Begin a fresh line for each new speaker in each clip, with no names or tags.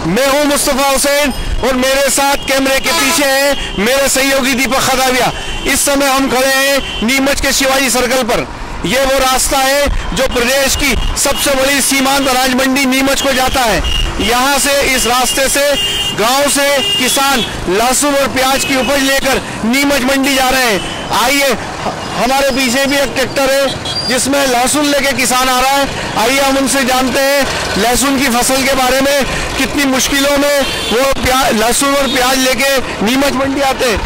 मैं हूं मुस्तफा हुसैन और मेरे साथ कैमरे के पीछे है मेरे सहयोगी दीपक खदाविया। इस समय हम खड़े हैं नीमच के शिवाजी सर्कल पर। ये वो रास्ता है जो प्रदेश की सबसे बड़ी सीमांत अनाज मंडी नीमच को जाता है। यहाँ से इस रास्ते से गांव से किसान लहसुन और प्याज की उपज लेकर नीमच मंडी जा रहे हैं। आइए, हमारे पीछे भी एक ट्रैक्टर है जिसमें लहसुन लेके किसान आ रहा है। आइए हम उनसे जानते हैं लहसुन की फसल के बारे में, कितनी मुश्किलों में वो लहसुन और प्याज लेके नीमच मंडी आते हैं।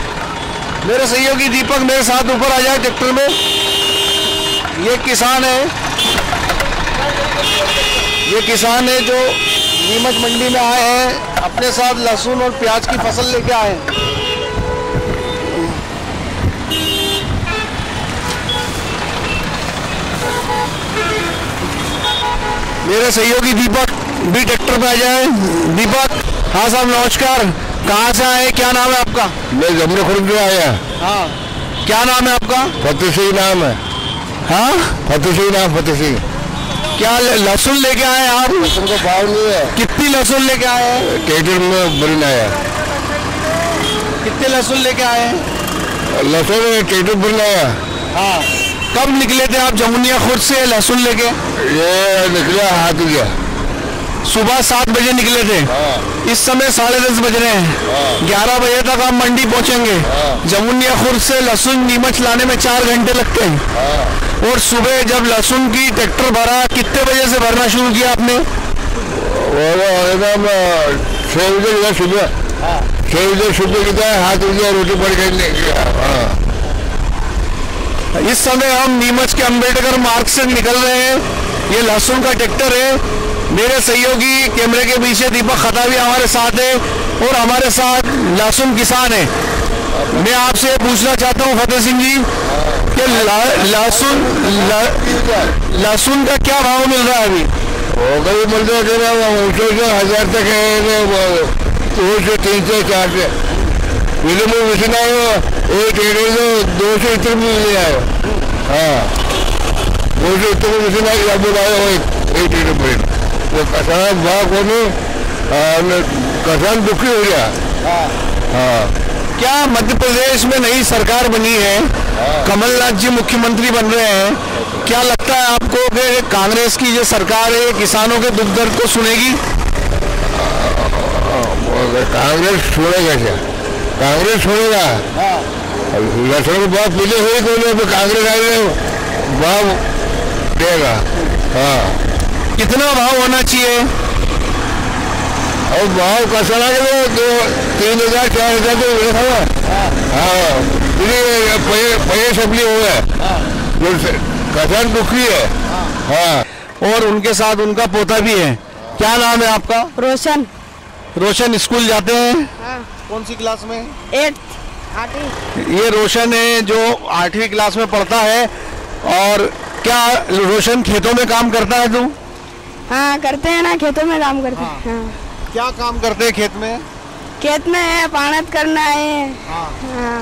मेरे सहयोगी दीपक मेरे साथ ऊपर आ जाए ट्रैक्टर में। ये किसान है जो नीमच मंडी में आए हैं, अपने साथ लहसुन और प्याज की फसल लेके आए हैं। मेरे सहयोगी दीपक भी ट्रैक्टर पे आ जाए। दीपक, हाँ साहब नमस्कार, कहाँ से आए, क्या नाम है आपका?
मैं जमने खुर्द से आया।
हाँ, क्या नाम है आपका?
फतेह सिंह नाम है।
हाँ,
फतेह सिंह नाम, फतेह सिंह।
क्या लहसुन लेके आए आप?
लहसुन को भाव नहीं है।
कितनी लहसुन लेके आए हैं?
ट्रैक्टर में भरना है।
कितने लहसुन लेके आए हैं?
लहसुन ट्रैक्टर भरना है।
हाँ, कब निकले थे आप जमुनिया खुर्द से लहसुन लेके?
ये निकला हाथ गया।
सुबह 7 बजे निकले थे।
हाँ।
इस समय 10:30 बज रहे हैं।
हाँ।
11 बजे तक आप मंडी पहुंचेंगे।
हाँ।
जमुनिया खुर्द से लहसुन नीमच लाने में 4 घंटे लगते हैं।
हाँ।
और सुबह जब लहसुन की ट्रैक्टर भरा, कितने बजे से भरना शुरू किया आपने?
एकदम 6 बजे सुबह। 6 बजे सुबह कितना हाथ गया, रोटी पड़ गई।
इस समय हम नीमच के अंबेडकर मार्ग से निकल रहे हैं। ये लहसुन का ट्रैक्टर है। मेरे सहयोगी कैमरे के पीछे दीपक खदाविया हमारे साथ है और हमारे साथ लहसुन किसान है। मैं आपसे पूछना चाहता हूँ फतेह सिंह जी कि लहसुन का क्या भाव मिल रहा है अभी?
कभी मिलते हैं 1000 तक है, 200, 300, 400। पहले में मशीन आयो, एक 200 इतर में ले आयो। हाँ, 200 इतर में मशीन आई, अब आयो एक ट्रेक्टर पर। वो किसान भाव को किसान दुखी हो गया। हाँ।
क्या मध्य प्रदेश में नई सरकार बनी है, कमलनाथ जी मुख्यमंत्री बन रहे हैं, क्या लगता है आपको कि कांग्रेस की जो सरकार है किसानों के दुख दर्द को सुनेगी?
कांग्रेस छोड़ेगा क्या? कांग्रेस छोड़ेगा। लहसुन के भाव पीले हुए तो कांग्रेस आएगा, भाव देगा। हाँ,
कितना भाव होना चाहिए?
और भाव कैसा लगे तो 3000, 4000 तो हाँ, पैसे सप्ली हो गए। किसान दुखी है। हाँ।
और उनके साथ उनका पोता भी है। क्या नाम है आपका?
रोशन।
रोशन स्कूल जाते हैं?
हाँ।
कौन सी क्लास में?
8वीं।
ये रोशन है जो 8वीं क्लास में पढ़ता है। और क्या रोशन खेतों में काम करता है तू?
हाँ, करते हैं ना, खेतों में काम करते हैं। हाँ।
क्या काम करते हैं खेत में?
खेत में है, पानत करना है।
हाँ।
हाँ।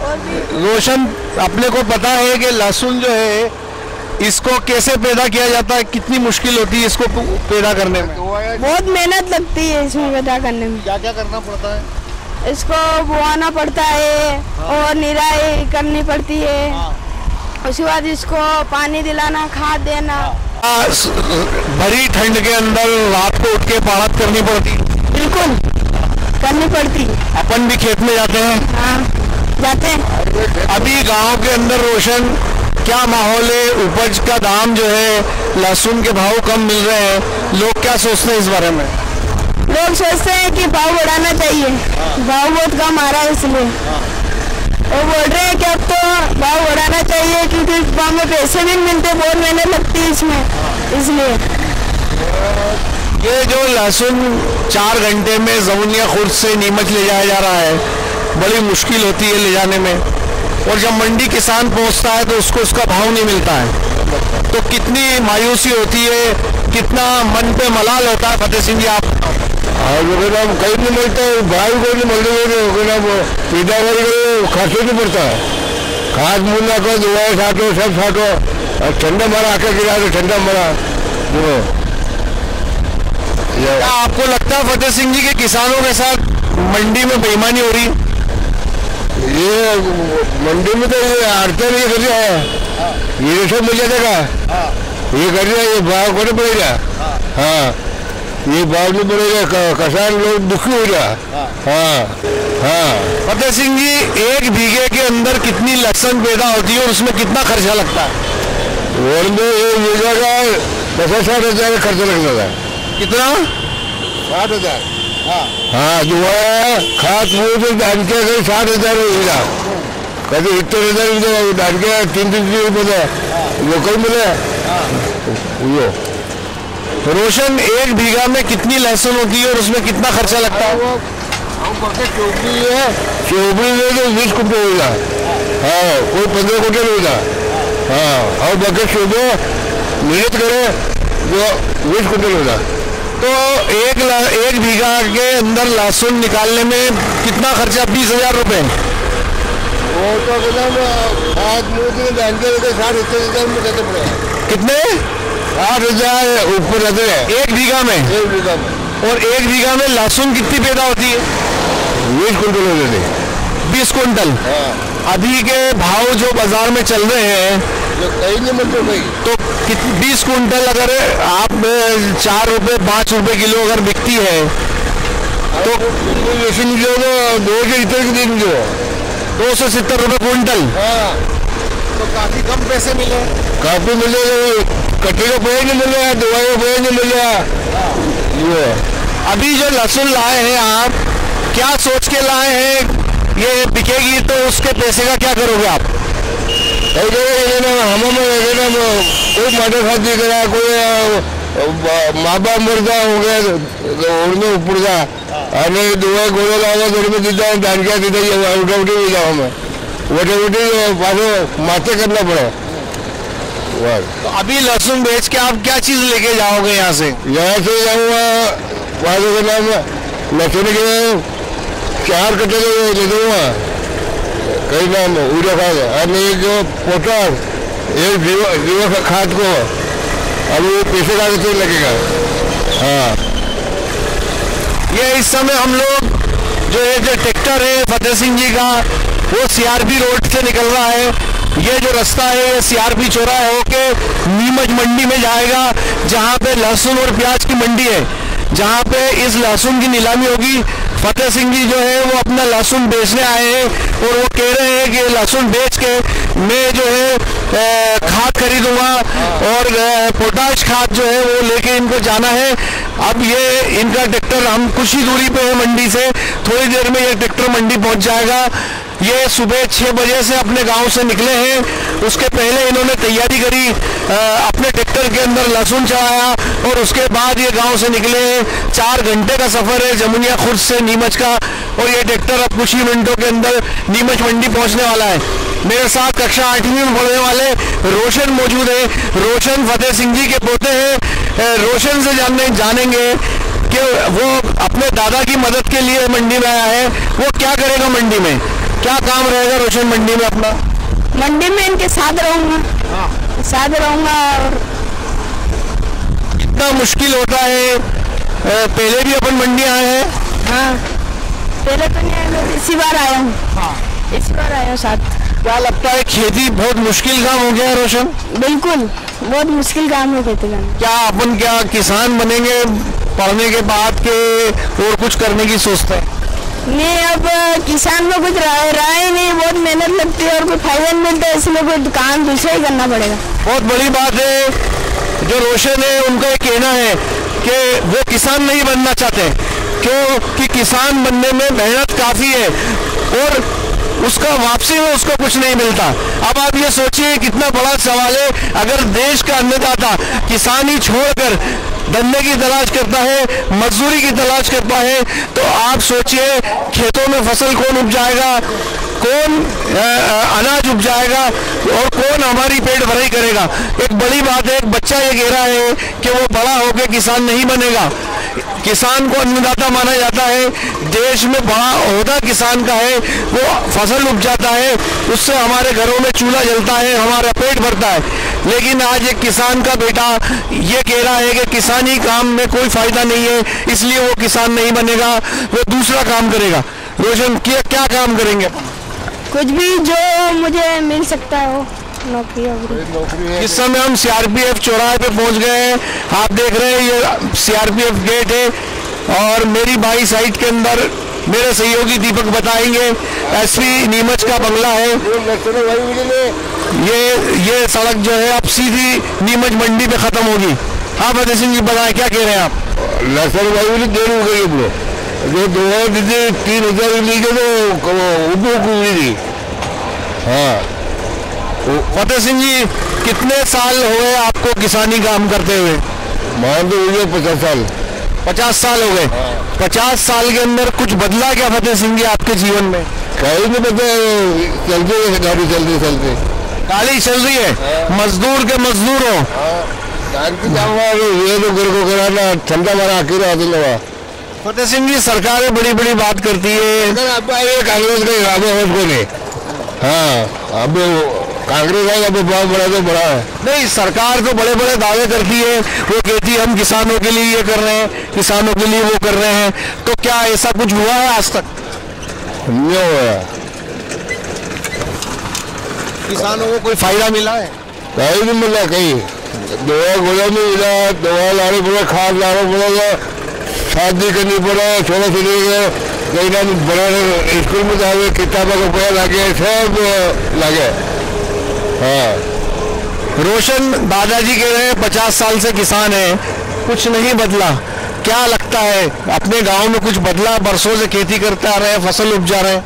और भी
रोशन, अपने को पता है कि लहसुन जो है इसको कैसे पैदा किया जाता है, कितनी मुश्किल होती है इसको पैदा करने में?
बहुत मेहनत लगती है इसमें पैदा करने में।
क्या क्या करना पड़ता है?
इसको बोआना पड़ता है। हाँ। और निराई करनी पड़ती है। हाँ। उसके बाद इसको पानी दिलाना, खाद देना।
हाँ। भरी ठंड के अंदर रात को उठ के पानत करनी पड़ती?
बिल्कुल करनी पड़ती।
अपन भी खेत में जाते हैं?
हाँ, जाते हैं।
अभी गांव के अंदर रोशन क्या माहौल है? उपज का दाम जो है, लहसुन के भाव कम मिल रहे हैं, लोग क्या सोचते हैं इस बारे में?
लोग सोचते हैं कि भाव बढ़ाना चाहिए। भाव बहुत कम आ रहा है इसलिए वो बोल रहे हैं कि अब तो भाव बढ़ाना चाहिए, क्योंकि भाव में पैसे भी मिलते, बहुत मेहनत लगती है इसमें, इसलिए।
ये जो लहसुन 4 घंटे में जमुनिया खुर्द से नीमच ले जाया जा रहा है, बड़ी मुश्किल होती है ले जाने में। और जब मंडी किसान पहुंचता है तो उसको उसका भाव नहीं मिलता है, तो कितनी मायूसी होती है, कितना मन पे मलाल होता है। फतेह सिंह जी आप?
कहीं नहीं मिलता है, भाव को नहीं मिलते, पैदावारी खर्च नहीं पड़ता है। खाद मूल्य को दवाई छाटो, सब छाटो, ठंडा मारा आके गिरा तो ठंडा मारा।
क्या आपको लगता है फतेह सिंह जी के किसानों के साथ मंडी में बेईमानी हो रही है?
ये मंडी में तो ये आड़ते नहीं कर रहा है, ये सब मिल जाएगा, ये कर रहा है, ये भाव को नहीं पड़ेगा। हाँ, ये भाव नहीं पड़ेगा, किसान लोग दुखी हो रहा। हाँ।
फतेह सिंह जी, 1 बीघे के अंदर कितनी लहसुन पैदा होती है और उसमें कितना खर्चा लगता है?
और में 1 बीघा का 50-60 हज़ार खर्चा लगता है।
कितना?
60,000। हाँ, जो है खाद फूद डाल के 60,000 होगा, कभी 70,000 मिलेगा, डाल के 3-3 रुपये लोकल मिले।
रोशन, 1 बीघा में कितनी लहसुन होती है और उसमें कितना खर्चा लगता है?
चौपड़ी है, चौपड़ी में तो 20 कुंटल होगा। हाँ, कोई 15 कुंटल होगा। हाँ, और बकेट चौबे मेहनत करे जो 20 कुंटल होगा।
तो 1 बीघा के अंदर लहसुन निकालने में कितना खर्चा? 20,000 रुपये।
वो तो खाद मूद डाल के 60-70,000 में देते पड़े।
कितने?
60,000 ऊपर रहते हैं
1 बीघा में।
1 बीघा में।
और 1 बीघा में लहसुन कितनी पैदा होती है?
20 कुंटल होते थे।
20 कुंटल। अभी के भाव जो बाजार में चल रहे हैं,
जो कहीं नहीं मिलते भाई,
तो 20 कुंटल अगर आप 4 रुपये 5 रुपये किलो अगर बिकती है तो
जैसे जो 270 की दिन जो
270 रुपये कुंटल।
तो काफी कम पैसे मिले, काफी मिले। कट्टे का पैसे नहीं मिले, दवाई का पैसे नहीं मिले। ये
अभी जो लहसुन लाए हैं आप, क्या सोच के लाए हैं ये बिकेगी तो उसके पैसे का क्या करोगे आप?
कोई मटर खाती करा, कोई माँ बाप मुर्दा हो गया उड़ने ऊपर का, अरे दुआ गोले लाओ तो में दीदा डाल क्या दीदा, ये उठा उठी भी जाओ मैं उठे उठी पासो माथे करना पड़े।
तो अभी लहसुन बेच के आप क्या चीज लेके जाओगे यहाँ से?
यहाँ से जाऊँगा पासों के नाम लहसुन के 4 कट्टे ले दूँगा, कई नाम उड़ा खाद, और एक पोटास, एक जीवा खाद को अभी पैसे का तो लगेगा। हाँ,
ये इस समय हम लोग जो ट्रैक्टर है फतेह सिंह जी का, वो सीआरपी रोड से निकल रहा है। ये जो रास्ता है ये सीआरपी चौराहा होके नीमच मंडी में जाएगा, जहाँ पे लहसुन और प्याज की मंडी है, जहाँ पे इस लहसुन की नीलामी होगी। फतेह सिंह जी जो है वो अपना लहसुन बेचने आए हैं और वो कह रहे हैं कि लहसुन बेच के मैं जो है खाद खरीदूंगा और पोटाश खाद जो है वो लेके इनको जाना है। अब ये इनका ट्रैक्टर, हम कुछ ही दूरी पे है मंडी से, थोड़ी देर में ये ट्रैक्टर मंडी पहुंच जाएगा। ये सुबह 6 बजे से अपने गांव से निकले हैं, उसके पहले इन्होंने तैयारी करी, अपने ट्रैक्टर के अंदर लहसुन चढ़ाया और उसके बाद ये गांव से निकले हैं। 4 घंटे का सफर है जमुनिया खुर्द से नीमच का, और ये ट्रैक्टर अब कुछ ही मिनटों के अंदर नीमच मंडी पहुंचने वाला है। मेरे साथ कक्षा 8वीं में पढ़ने वाले रोशन मौजूद है। रोशन फतेह सिंह जी के पोते हैं। रोशन से जानेंगे कि वो अपने दादा की मदद के लिए मंडी में आया है, वो क्या करेगा मंडी में, क्या काम रहेगा रोशन मंडी में अपना?
मंडी में इनके साथ रहूंगा, साथ रहूंगा। और
कितना मुश्किल होता है, पहले भी अपन मंडी आए हैं?
हाँ, पहले तो नहीं आया, इसी बार आया हूँ। इस बार आया साथ।
क्या लगता है खेती बहुत मुश्किल काम हो गया है रोशन?
बिल्कुल, बहुत मुश्किल काम है खेती करना।
क्या किसान बनेंगे पढ़ने के बाद के और कुछ करने की सोचते हैं?
नहीं, अब किसान में कुछ रहा ही नहीं, बहुत मेहनत लगती है और कोई फायदा नहीं मिलता है, इसलिए कोई दुकान दूसरा ही करना पड़ेगा।
बहुत बड़ी बात है जो रोशन है, उनका ये कहना है कि वो किसान नहीं बनना चाहते, क्योंकि किसान बनने में मेहनत काफ़ी है और उसका वापसी में उसको कुछ नहीं मिलता। अब आप ये सोचिए कितना बड़ा सवाल है, अगर देश का अन्नदाता किसानी छोड़कर धंधे की तलाश करता है, मजदूरी की तलाश करता है, तो आप सोचिए खेतों में फसल कौन उपजाएगा, कौन अनाज उपजाएगा और कौन हमारी पेट भराई करेगा। एक बड़ी बात है, एक बच्चा ये कह रहा है कि वो बड़ा होकर किसान नहीं बनेगा। किसान को अन्नदाता माना जाता है, देश में बड़ा ओहदा किसान का है, वो फसल उपजाता है, उससे हमारे घरों में चूल्हा जलता है, हमारा पेट भरता है। लेकिन आज एक किसान का बेटा ये कह रहा है कि किसानी काम में कोई फायदा नहीं है, इसलिए वो किसान नहीं बनेगा, वो दूसरा काम करेगा। रोशन क्या काम करेंगे?
कुछ भी जो मुझे मिल सकता है वो नौकरी।
इस समय हम सीआरपीएफ चौराहे पे पहुंच गए हैं। आप देख रहे हैं ये सीआरपीएफ गेट है और मेरी बाई साइड के अंदर मेरे सहयोगी दीपक बताएंगे एसपी नीमच का बंगला है। ये सड़क जो है अब सीधी नीमच मंडी पे खत्म होगी। हाँ फतेह सिंह जी बताएं, क्या कह रहे हैं आप?
लक्ष्मण भाई बोले देर हो गई अपने जो 3,000 लीजिए तो दी। हाँ
फतेह सिंह जी, कितने साल हो गए आपको किसानी काम करते हुए?
मान तो हुए 50 साल।
50 साल हो गए। 50 साल के अंदर कुछ बदला क्या फतेह सिंह जी आपके जीवन में?
कहीं नहीं पता, चलते गाड़ी चलते
गाड़ी चल रही है, मजदूर के मजदूर हो।
ये तो घर को कराना ठंडा मारा अकेला दिलवा।
फतेह सिंह जी, सरकारें बड़ी बड़ी बात करती है,
कांग्रेस का इरादा है उसको नहीं। हाँ अब कांग्रेस है, अब बहुत बड़ा तो बड़ा है।
नहीं, सरकार तो बड़े बड़े दावे करती है, वो कहती है हम किसानों के लिए ये कर रहे हैं, किसानों के लिए वो कर रहे हैं, तो क्या ऐसा कुछ हुआ है आज तक?
नहीं हुआ।
किसानों को कोई फायदा मिला है?
कहीं नहीं मिला, कहीं दवा गोला नहीं मिला, दवा लाने पड़ा, खाद लाना पड़ेगा, शादी करनी पड़ा, छोटा छोटे कहीं ना बड़ा स्कूल में जाए, किताबों का पैसा लागे, सब लागे। हाँ
रोशन दादाजी कह रहे हैं 50 साल से किसान है, कुछ नहीं बदला। क्या लगता है अपने गांव में कुछ बदला? बरसों से खेती करते आ रहे हैं, फसल उपजा रहे हैं,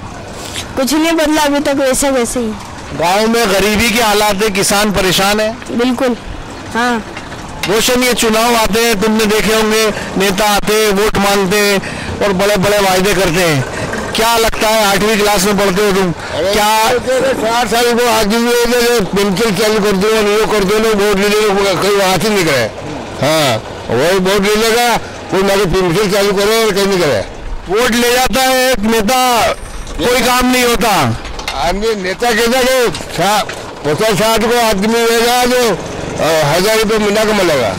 कुछ नहीं बदला अभी तक, वैसे वैसे ही।
गांव में गरीबी के हालात है, किसान परेशान है।
बिल्कुल हाँ।
रोशन, ये चुनाव आते हैं, तुमने देखे होंगे, नेता आते हैं, वोट मांगते हैं और बड़े बड़े वायदे करते हैं। क्या लगता है, 8वीं क्लास में पढ़ते हो तुम, क्या
4 साल को आगे पेंशन चालू कर दो, वो कर दो, वोट ले लेगा, कहीं वहाँ से नहीं करे। हाँ वही वोट ले लेगा, कोई ना पेंशन चालू करे और कहीं नहीं करे।
वोट ले जाता है एक नेता, कोई काम नहीं होता।
आदमी नेता कहता 50-60 को आदमी रहेगा जो 1000 रुपये महीना का मिलेगा।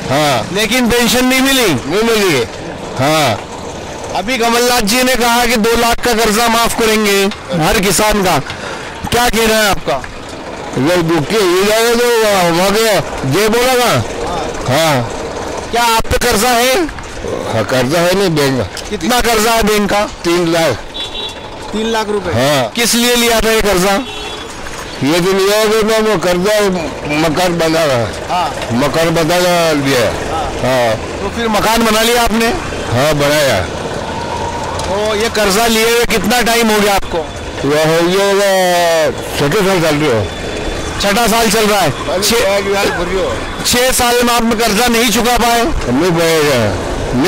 हाँ
लेकिन पेंशन नहीं मिली।
हाँ
अभी कमलनाथ जी ने कहा कि 2 लाख का कर्जा माफ करेंगे हर किसान का, क्या कह रहे हैं आपका?
जब दुखी हो जाएगा तो वहाँ के जे बोला ना। हाँ
क्या आप पे कर्जा है?
हाँ कर्जा है नहीं बैंक का।
कितना कर्जा है बैंक का?
3 लाख।
3 लाख रुपए?
हाँ।
किस लिए लिया था ये कर्जा?
ये तो लिया है वो कर्जा मकान बना रहा।
हाँ।
मकान बना लिया। हाँ
तो फिर मकान बना लिया आपने?
हाँ बनाया।
तो ये कर्जा लिए हुए कितना टाइम हो गया आपको?
वह हो गया 6 साल चल रही हो।
6 साल चल रहा है। 6 साल में आप कर्जा नहीं चुका पाए?
नहीं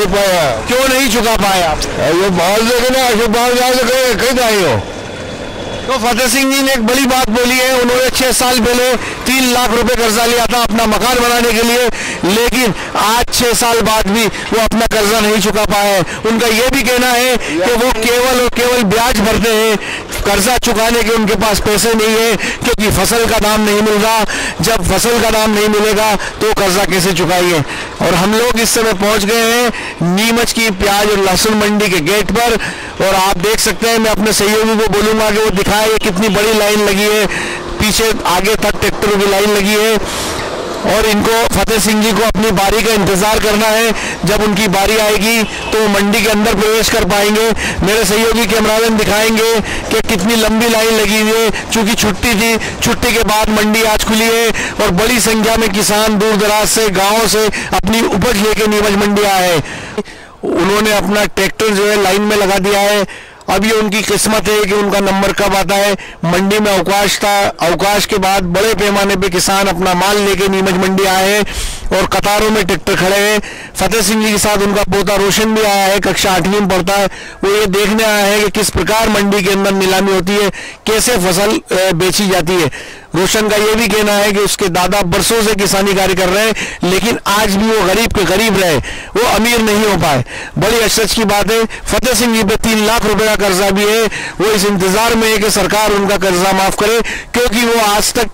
पाया।
क्यों नहीं चुका पाए आप?
ये बाहर देखे ना, बाहर जाए कहीं आई हो।
तो फतेह सिंह जी ने एक बड़ी बात बोली है, उन्होंने 6 साल पहले 3 लाख रुपए कर्जा लिया था अपना मकान बनाने के लिए, लेकिन आज 6 साल बाद भी वो अपना कर्जा नहीं चुका पाए। उनका ये भी कहना है कि वो केवल और केवल ब्याज भरते हैं, कर्जा चुकाने के उनके पास पैसे नहीं है, क्योंकि फसल का दाम नहीं मिल रहा। जब फसल का दाम नहीं मिलेगा तो कर्जा कैसे चुकाएंगे? और हम लोग इस समय पहुंच गए हैं नीमच की प्याज और लहसुन मंडी के गेट पर, और आप देख सकते हैं, मैं अपने सहयोगी को बोलूंगा कि वो दिखाए ये कितनी बड़ी लाइन लगी है, पीछे आगे तक ट्रैक्टरों की लाइन लगी है, और इनको फतेह सिंह जी को अपनी बारी का इंतजार करना है। जब उनकी बारी आएगी तो मंडी के अंदर प्रवेश कर पाएंगे। मेरे सहयोगी कैमरामैन दिखाएंगे कि कितनी लंबी लाइन लगी हुई है, चूंकि छुट्टी थी, छुट्टी के बाद मंडी आज खुली है और बड़ी संख्या में किसान दूर दराज से, गाँव से अपनी उपज लेके नीमच मंडी आए हैं। उन्होंने अपना ट्रैक्टर जो है लाइन में लगा दिया है। अब ये उनकी किस्मत है कि उनका नंबर कब आता है। मंडी में अवकाश था, अवकाश के बाद बड़े पैमाने पे किसान अपना माल लेके नीमच मंडी आए हैं और कतारों में ट्रैक्टर खड़े हैं। फतेह सिंह जी के साथ उनका पोता रोशन भी आया है, कक्षा 8वीं में पढ़ता है। वो ये देखने आया है कि किस प्रकार मंडी के अंदर नीलामी होती है, कैसे फसल बेची जाती है। रोशन का ये भी कहना है कि उसके दादा बरसों से किसानी कार्य कर रहे हैं, लेकिन आज भी वो गरीब के गरीब रहे, वो अमीर नहीं हो पाए। बड़ी अफसोस की बात है। फतेह सिंह जी पे 3 लाख रुपए का कर्जा भी है। वो इस इंतजार में है कि सरकार उनका कर्जा माफ करे, क्योंकि वो आज तक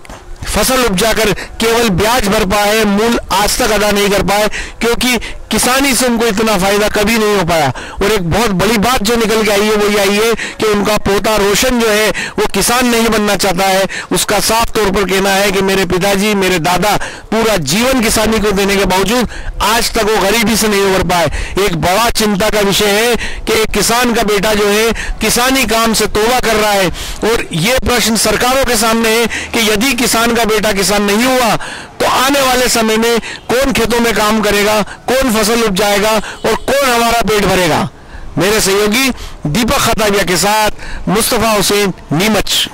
फसल उपजाकर केवल ब्याज भर पाए, मूल आज तक अदा नहीं कर पाए, क्योंकि किसानी से उनको इतना फायदा कभी नहीं हो पाया। और एक बहुत बड़ी बात जो निकल के आई है वो ये आई है कि उनका पोता रोशन जो है वो किसान नहीं बनना चाहता है। उसका साफ तौर पर कहना है कि मेरे पिताजी, मेरे दादा पूरा जीवन किसानी को देने के बावजूद आज तक वो गरीबी से नहीं उबर पाए। एक बड़ा चिंता का विषय है कि एक किसान का बेटा जो है किसानी काम से तौबा कर रहा है। और ये प्रश्न सरकारों के सामने है कि यदि किसान का बेटा किसान नहीं हुआ तो आने वाले समय में कौन खेतों में काम करेगा, कौन फसल उपजाएगा और कौन हमारा पेट भरेगा। मेरे सहयोगी दीपक खताविया के साथ मुस्तफा हुसैन, नीमच।